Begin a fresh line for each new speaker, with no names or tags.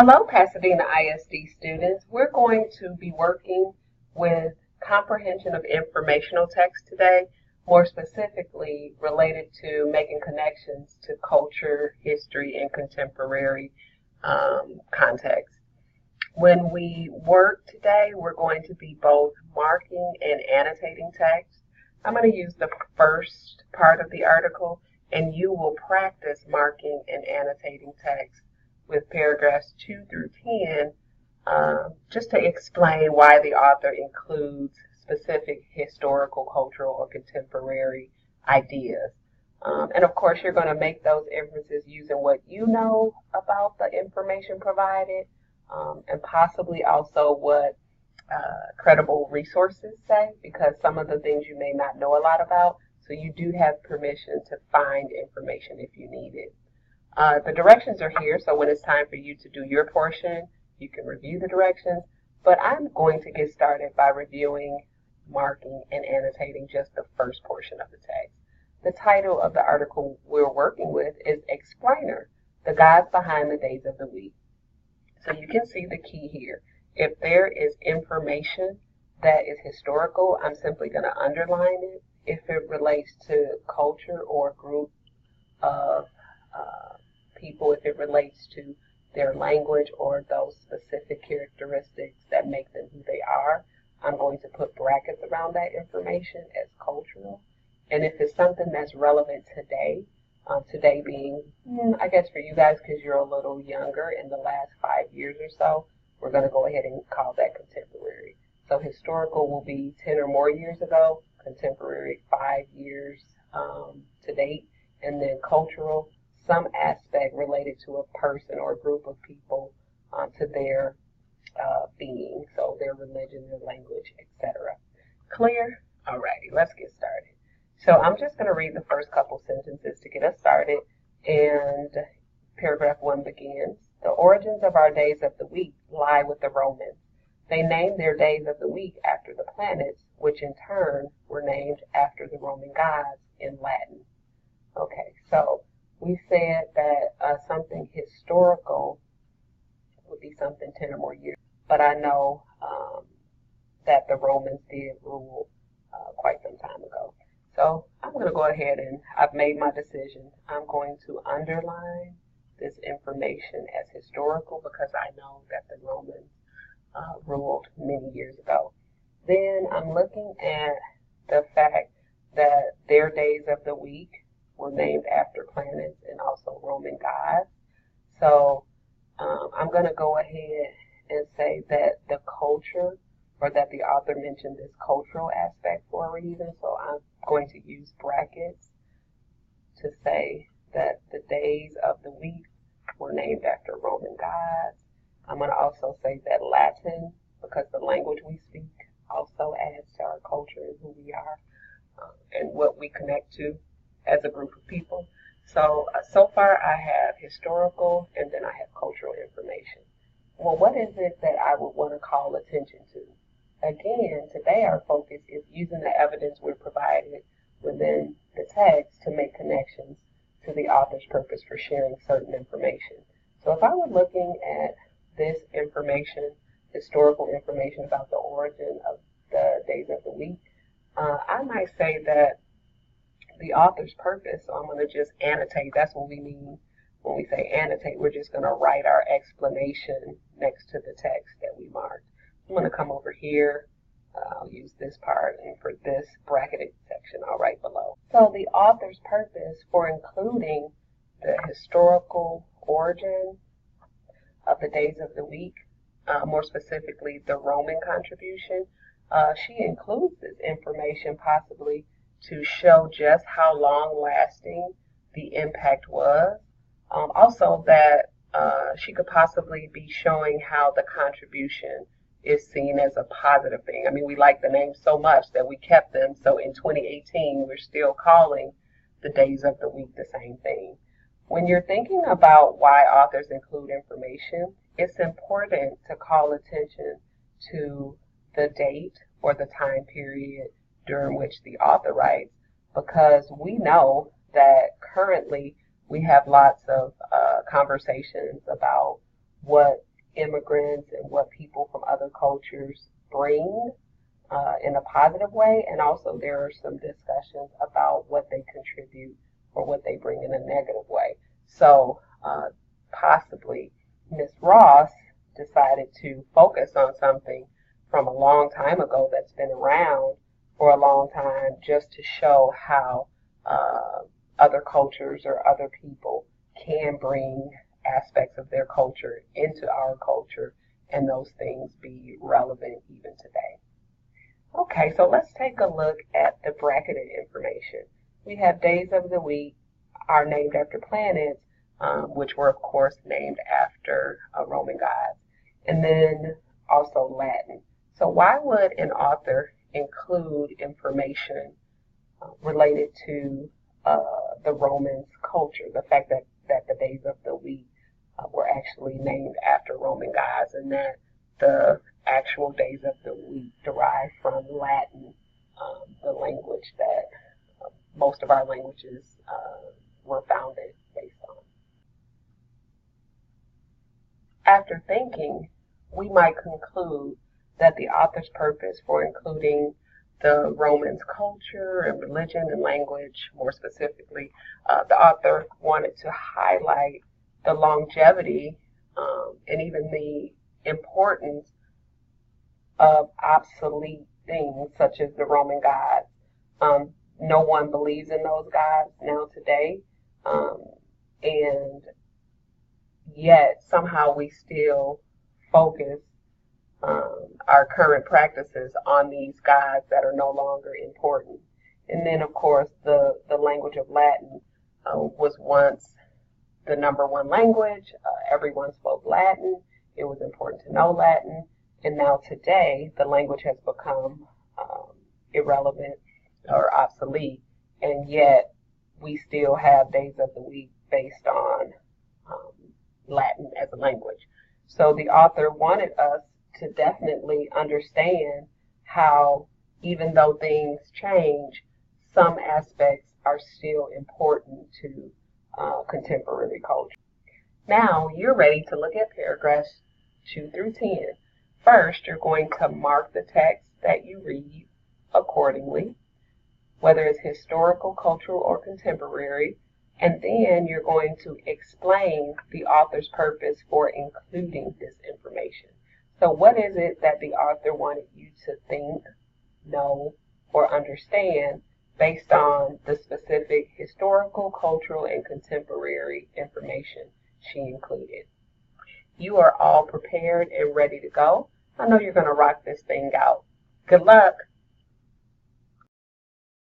Hello, Pasadena ISD students. We're going to be working with comprehension of informational text today, more specifically related to making connections to culture, history, and contemporary context. When we work today, we're going to be both marking and annotating text. I'm going to use the first part of the article, and you will practice marking and annotating text with paragraphs 2 through 10, just to explain why the author includes specific historical, cultural, or contemporary ideas. And of course, you're going to make those inferences using what you know about the information provided, and possibly also what credible resources say, because some of the things you may not know a lot about, so you do have permission to find information if you need it. The directions are here, so when it's time for you to do your portion, you can review the directions, but I'm going to get started by reviewing, marking, and annotating just the first portion of the text. The title of the article we're working with is Explainer, the Guides Behind the Days of the Week. So you can see the key here. If there is information that is historical, I'm simply going to underline it. If it relates to culture or group of people, if it relates to their language or those specific characteristics that make them who they are, I'm going to put brackets around that information as cultural. And if it's something that's relevant today, today being, I guess for you guys, because you're a little younger, in the last 5 years or so, we're going to go ahead and call that contemporary. So historical will be 10 or more years ago, contemporary 5 years to date, and then cultural, some aspect related to a person or a group of people, to their being, so their religion, their language, etc. Clear? Alrighty, let's get started. So I'm just going to read the first couple sentences to get us started, and paragraph 1 begins. The origins of our days of the week lie with the Romans. They named their days of the week after the planets, which in turn were named after the Roman gods in Latin. Okay, so we said that something historical would be something 10 or more years, but I know that the Romans did rule quite some time ago. So I'm going to go ahead and I've made my decision. I'm going to underline this information as historical because I know that the Romans ruled many years ago. Then I'm looking at the fact that their days of the week were named after planets and also Roman gods. So I'm going to go ahead and say that the culture, or that the author mentioned this cultural aspect for a reason. So I'm going to use brackets to say that the days of the week were named after Roman gods. I'm going to also say that Latin, because the language we speak also adds to our culture and who we are, and what we connect to as a group of people. So far I have historical and then I have cultural information. Well, what is it that I would want to call attention to? Again, today our focus is using the evidence we're provided within the text to make connections to the author's purpose for sharing certain information. So if I were looking at this information, historical information about the origin of the days of the week, I might say that the author's purpose, so I'm going to just annotate. That's what we mean when we say annotate. We're just going to write our explanation next to the text that we marked. I'm going to come over here. I'll use this part, and for this bracketed section, I'll write below. So the author's purpose for including the historical origin of the days of the week, more specifically the Roman contribution, she includes this information possibly to show just how long-lasting the impact was. Also that she could possibly be showing how the contribution is seen as a positive thing. I mean, we like the name so much that we kept them, so in 2018 we're still calling the days of the week the same thing. When you're thinking about why authors include information, it's important to call attention to the date or the time period during which the author writes, because we know that currently we have lots of conversations about what immigrants and what people from other cultures bring in a positive way, and also there are some discussions about what they contribute or what they bring in a negative way. So possibly Ms. Ross decided to focus on something from a long time ago that's been around for a long time, just to show how other cultures or other people can bring aspects of their culture into our culture, and those things be relevant even today. Okay, so let's take a look at the bracketed information. We have days of the week are named after planets, which were of course named after Roman gods, and then also Latin. So why would an author include information related to the Romans' culture, the fact that the days of the week were actually named after Roman gods, and that the actual days of the week derive from Latin, the language that most of our languages were founded based on. After thinking, we might conclude that the author's purpose for including the Romans' culture and religion and language, more specifically, the author wanted to highlight the longevity and even the importance of obsolete things such as the Roman gods. No one believes in those gods now today, and yet somehow we still focus our current practices on these gods that are no longer important. And then, of course, the language of Latin was once the number one language. Everyone spoke Latin. It was important to know Latin. And now today, the language has become irrelevant or obsolete, and yet we still have days of the week based on Latin as a language. So the author wanted us to definitely understand how, even though things change, some aspects are still important to contemporary culture. Now you're ready to look at paragraphs 2 through 10. First, you're going to mark the text that you read accordingly, whether it's historical, cultural, or contemporary, and then you're going to explain the author's purpose for including this information. So what is it that the author wanted you to think, know, or understand based on the specific historical, cultural, and contemporary information she included? You are all prepared and ready to go. I know you're going to rock this thing out. Good luck.